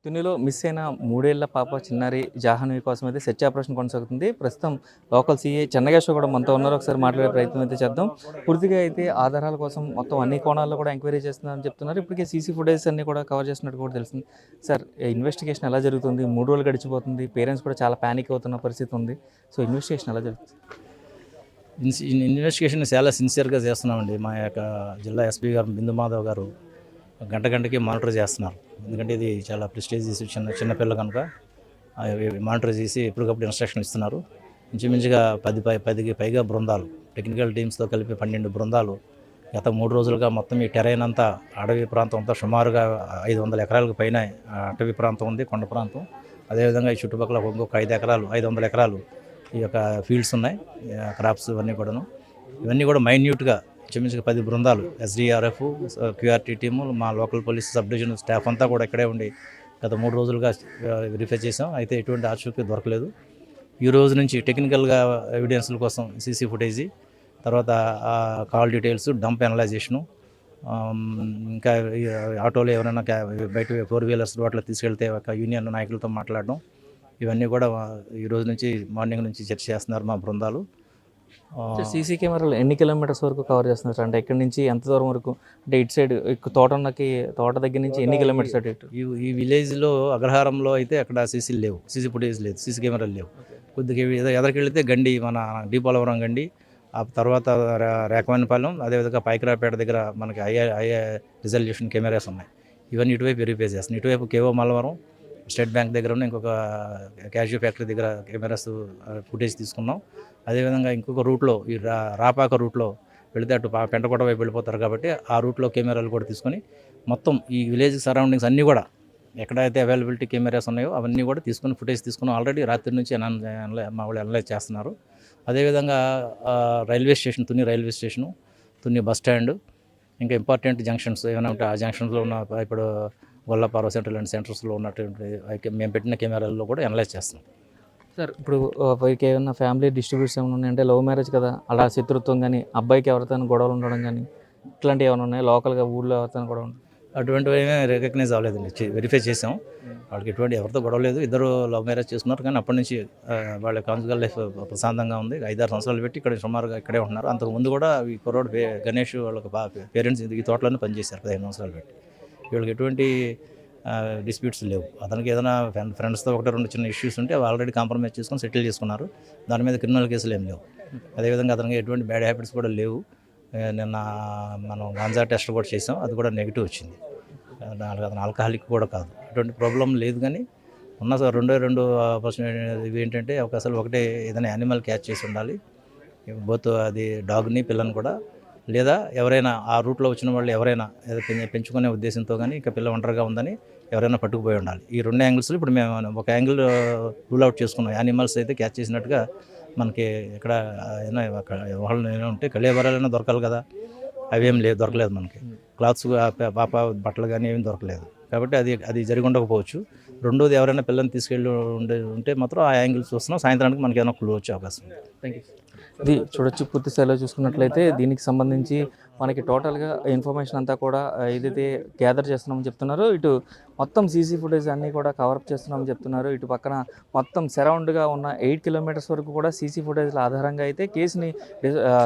తునిలో miss అయిన 3 ఏళ్ల పాప చిన్నారి జాహ్నవి కోసం అయితే సెర్చ్ ఆపరేషన్ కొనసాగుతుంది. ప్రస్తుతం లోకల్ సీఐ చెన్నకేశవ్ కూడా మనతో ఉన్నారు. ఒకసారి మాట్లాడే ప్రయత్నం అయితే చేద్దాం. పూర్తిగా అయితే ఆధారాల కోసం మొత్తం అన్ని కోణాల్లో కూడా ఎంక్వైరీ చేస్తున్నారని చెప్తున్నారు. ఇప్పటికే సీసీ ఫుటేజ్ అన్ని కూడా కవర్ చేస్తున్నట్టు కూడా తెలిసింది. సార్, ఇన్వెస్టిగేషన్ ఎలా జరుగుతుంది? 3 రోజులు గడిచిపోతుంది. పేరెంట్స్ కూడా చాలా పానిక్ అవుతున్న పరిస్థితి ఉంది. సో ఇన్వెస్టిగేషన్ ఎలా జరుగుతుంది? ఇన్వెస్టిగేషన్ చాలా సిన్సియర్గా చేస్తున్నామండి. మా యొక్క జిల్లా ఎస్పీ గారు బిందు మాధవ్ గారు గంట గంటకి మానిటర్ చేస్తున్నారు. ఎందుకంటే ఇది చాలా ప్రెస్టీజ్ చిన్నపిల్ల కనుక మానిటర్ చేసి ఎప్పటికప్పుడు ఇన్స్ట్రక్షన్ ఇస్తున్నారు. ఇంచుమించుగా 10కి పైగా బృందాలు, టెక్నికల్ టీమ్స్తో కలిపి 12 బృందాలు గత 3 రోజులుగా మొత్తం ఈ టెరైన్ అంతా, అడవి ప్రాంతం అంతా సుమారుగా 500 ఎకరాలకు పైన అటవీ ప్రాంతం ఉంది, కొండ ప్రాంతం. అదేవిధంగా ఈ చుట్టుపక్కల ఇంకొక 500 ఎకరాలు ఈ యొక్క ఫీల్డ్స్ ఉన్నాయి, క్రాప్స్ ఇవన్నీ కూడాను. ఇవన్నీ కూడా మైన్యూట్గా ఇంచుమించుగా 10 బృందాలు, ఎస్డీఆర్ఎఫ్, క్యూఆర్టీ టీము, మా local police sub division staff అంతా కూడా ఇక్కడే ఉండి గత 3 రోజులుగా వెరిఫై చేసాం. అయితే ఎటువంటి ఆచూకీ దొరకలేదు. ఈ రోజు నుంచి టెక్నికల్గా ఎవిడెన్స్ల కోసం సీసీ ఫుటేజీ, తర్వాత కాల్ డీటెయిల్స్, డంప్ అనలైజేషను, ఇంకా ఆటోలో ఎవరైనా బయట 4 వీలర్స్ వాటిలో తీసుకెళ్తే ఒక యూనియన్ నాయకులతో మాట్లాడడం, ఇవన్నీ కూడా ఈ రోజు నుంచి మార్నింగ్ నుంచి చర్చ చేస్తున్నారు మా బృందాలు. సీసీ కెమెరాలు ఎన్ని కిలోమీటర్స్ వరకు కవర్ చేస్తున్నారు? అంటే ఎక్కడి నుంచి ఎంత దూరం వరకు? అంటే ఇటు సైడ్ తోట దగ్గర నుంచి ఎన్ని కిలోమీటర్స్ అటు ఇటు? ఈ విలేజ్లో అగ్రహారంలో అయితే అక్కడ సీసీలు లేవు, సీసీ ఫుటేజ్ లేదు, సీసీ కెమెరాలు లేవు. కొద్దిగా ఎదరికెళ్తే గండి, మన డీపోలవరం గండి, ఆ తర్వాత రేకవానిపాలెం, అదేవిధంగా పైకిరాపేట దగ్గర మనకి ఐఏ రిజల్యూషన్ కెమెరాస్ ఉన్నాయి. ఇవన్నీ ఇటువైపు వెరిఫై చేస్తున్నాయి. ఇటువైపు కేవో మల్లవరం, స్టేట్ బ్యాంక్ దగ్గర ఉన్న ఇంకొక క్యాష్యూ ఫ్యాక్టరీ దగ్గర కెమెరాస్ ఫుటేజ్ తీసుకున్నాం. అదేవిధంగా ఇంకొక రూట్లో, ఈ రాపాక రూట్లో వెళితే అటు పెంటకోట వైపు వెళ్ళిపోతారు కాబట్టి ఆ రూట్లో కెమెరాలు కూడా తీసుకొని మొత్తం ఈ విలేజ్ సరౌండింగ్స్ అన్నీ కూడా ఎక్కడైతే అవైలబిలిటీ కెమెరాస్ ఉన్నాయో అవన్నీ కూడా తీసుకొని ఫుటేజ్ తీసుకున్నాం. ఆల్రెడీ రాత్రి నుంచి మా వాళ్ళు అనలైజ్ చేస్తున్నారు. అదేవిధంగా railway station, Tuni railway station, Tuni bus stand, ఇంకా ఇంపార్టెంట్ జంక్షన్స్ ఏమైనా ఉంటే ఆ జంక్షన్స్లో ఉన్న ఇప్పుడు గొల్లపార సెంటర్ లాంటి సెంటర్స్లో ఉన్నటువంటి మేము పెట్టిన కెమెరాల్లో కూడా అనలైజ్ చేస్తున్నాం. సార్, ఇప్పుడు పైకి ఏమన్నా ఫ్యామిలీ డిస్ట్రిబ్యూట్స్ ఏమైనా ఉన్నాయంటే, లవ్ మ్యారేజ్ కదా, అలా శత్రుత్వం కానీ, అబ్బాయికి ఎవరితో గొడవలు ఉండడం కానీ, ఇట్లాంటివి ఏమైనా ఉన్నాయి? లోకల్గా ఊళ్ళో ఎవరితో గొడవ ఉండడం అటువంటివి ఏమీ రికగ్నైజ్ అవ్వలేదండి. వెరిఫై చేసాం, వాళ్ళకి ఎవరితో గొడవ లేదు. ఇద్దరు లవ్ మ్యారేజ్ చేసుకున్నారు. కానీ అప్పటి నుంచి వాళ్ళ కాన్జుగల్ లైఫ్ ప్రశాంతంగా ఉంది. 5-6 సంవత్సరాలు పెట్టి ఇక్కడ సుమారుగా ఇక్కడే ఉంటున్నారు. అంతకుముందు కూడా ఈ కుర్రోడు గణేష్ వాళ్ళకి పేరెంట్స్ ఈ తోటలోనే పనిచేశారు 15 సంవత్సరాలు పెట్టి. వీళ్ళకి ఎటువంటి డిస్ప్యూట్స్ లేవు. అతనికి ఏదైనా ఫ్రెండ్స్తో 1-2 చిన్న ఇష్యూస్ ఉంటే ఆల్రెడీ కాంప్రమైజ్ చేసుకొని సెటిల్ చేసుకున్నారు. దాని మీద క్రిమినల్ కేసులు ఏం లేవు. అదేవిధంగా అతనికి ఎటువంటి బ్యాడ్ హ్యాబిట్స్ కూడా లేవు. నిన్న మనం గాంజా టెస్ట్ కూడా చేసాం, అది కూడా నెగిటివ్ వచ్చింది. అతను ఆల్కహాలిక్ కూడా కాదు, ఎటువంటి ప్రాబ్లం లేదు. కానీ ఉన్న రెండు ఆపర్చునిటీ ఇవి ఏంటంటే అవకాశాలు, ఒకటే ఏదైనా యానిమల్ క్యాచ్ చేసి ఉండాలి, బోత్ అది డాగ్ని పిల్లని కూడా, లేదా ఎవరైనా ఆ రూట్లో వచ్చిన వాళ్ళు ఎవరైనా ఏదో పెంచుకునే ఉద్దేశంతో కానీ ఇంకా పిల్ల ఒంటరిగా ఉందని ఎవరైనా పట్టుకుపోయి ఉండాలి. ఈ 2 యాంగిల్స్లో ఇప్పుడు మేము ఒక యాంగిల్ రూల్ అవుట్ చేసుకున్నాం. యానిమల్స్ అయితే క్యాచ్ చేసినట్టుగా మనకి ఇక్కడ ఏమైనా వాళ్ళు ఏమైనా ఉంటే కళేబరాలైనా దొరకాలి కదా, అవేం లేదు, దొరకలేదు. మనకి క్లాత్స్, పాప బట్టలు కానీ ఏమీ దొరకలేదు. కాబట్టి అది జరిగి ఉండకపోవచ్చు. రెండోది, ఎవరైనా పిల్లల్ని తీసుకెళ్ళి ఉంటే మాత్రం ఆ యాంగిల్స్ చూస్తున్నాం. సాయంత్రానికి మనకి ఏమైనా క్లూ వచ్చే అవకాశం ఉంది. Thank you. ఇది చూడొచ్చు, పూర్తి స్థాయిలో చూసుకున్నట్లయితే దీనికి సంబంధించి మనకి టోటల్గా ఇన్ఫర్మేషన్ అంతా కూడా ఏదైతే గ్యాదర్ చేస్తున్నామని చెప్తున్నారు. ఇటు మొత్తం సీసీ ఫుటేజ్ అన్నీ కూడా కవరప్ చేస్తున్నామని చెప్తున్నారు. ఇటు పక్కన మొత్తం సరౌండ్గా ఉన్న 8 కిలోమీటర్స్ వరకు కూడా సీసీ ఫుటేజ్ల ఆధారంగా అయితే కేసుని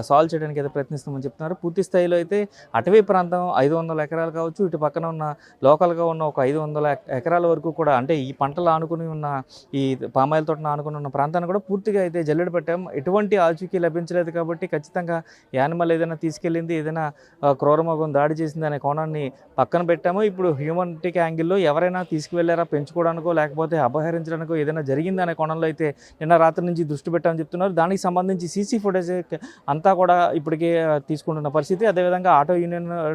సాల్వ్ చేయడానికి అయితే ప్రయత్నిస్తామని చెప్తున్నారు. పూర్తి స్థాయిలో అయితే అటవీ ప్రాంతం 500 ఎకరాలు కావచ్చు, ఇటు పక్కన ఉన్న లోకల్గా ఉన్న ఒక 500 ఎకరాల వరకు కూడా, అంటే ఈ పంటలు ఆనుకుని ఉన్న, ఈ పామాయిల్ తోటను ఆనుకుని ఉన్న ప్రాంతాన్ని కూడా పూర్తిగా అయితే జల్లెడ పెట్టాం. ఎటువంటి ఆచూకీ లభించలేదు కాబట్టి ఖచ్చితంగా యానిమల్ ఏదైనా తీసుకెళ్ళింది, ఏదైనా క్రూరమృగం దాడి చేసింది అనే కోణాన్ని పక్కన పెట్టాము. ఇప్పుడు హ్యూమనిటిక్ యాంగిల్లో ఎవరైనా తీసుకువెళ్ళారా పెంచుకోవడానికో లేకపోతే అపహరించడానికో ఏదైనా జరిగింది అనే కోణంలో అయితే నిన్న రాత్రి నుంచి దృష్టి పెట్టామని చెప్తున్నారు. దానికి సంబంధించి సీసీ ఫుటేజ్ అంతా కూడా ఇప్పటికే తీసుకుంటున్న పరిస్థితి. అదేవిధంగా ఆటో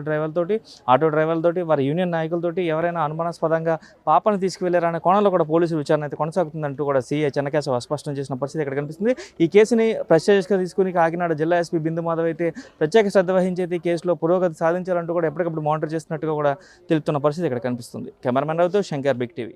డ్రైవర్లతోటి వారి యూనియన్ నాయకులతోటి ఎవరైనా అనుమానాస్పదంగా పాపను తీసుకువెళ్లారా అనే కోణంలో కూడా పోలీసులు విచారణ అయితే కొనసాగుతుందంటూ కూడా సీఐ చెన్నకేశవ్ స్పష్టం చేసిన పరిస్థితి ఇక్కడ కనిపిస్తుంది. ఈ కేసుని ప్రత్యేకంగా తీసుకుని కాకినాడ జిల్లా ఎస్పీ బిందు మాధవ్ అయితే ప్రత్యేక శ్రద్ధ వహించి అయితే కేసులో పురోగతి సాధించాలంటూ కూడా ఎప్పటికప్పుడు మానిటర్ చేస్తున్నట్టుగా కూడా తెలుపుతున్న పరిస్థితి ఇక్కడ కనిపిస్తుంది. కెమెరామెన్ రావుతో శంకర్, బిగ్ టీవీ.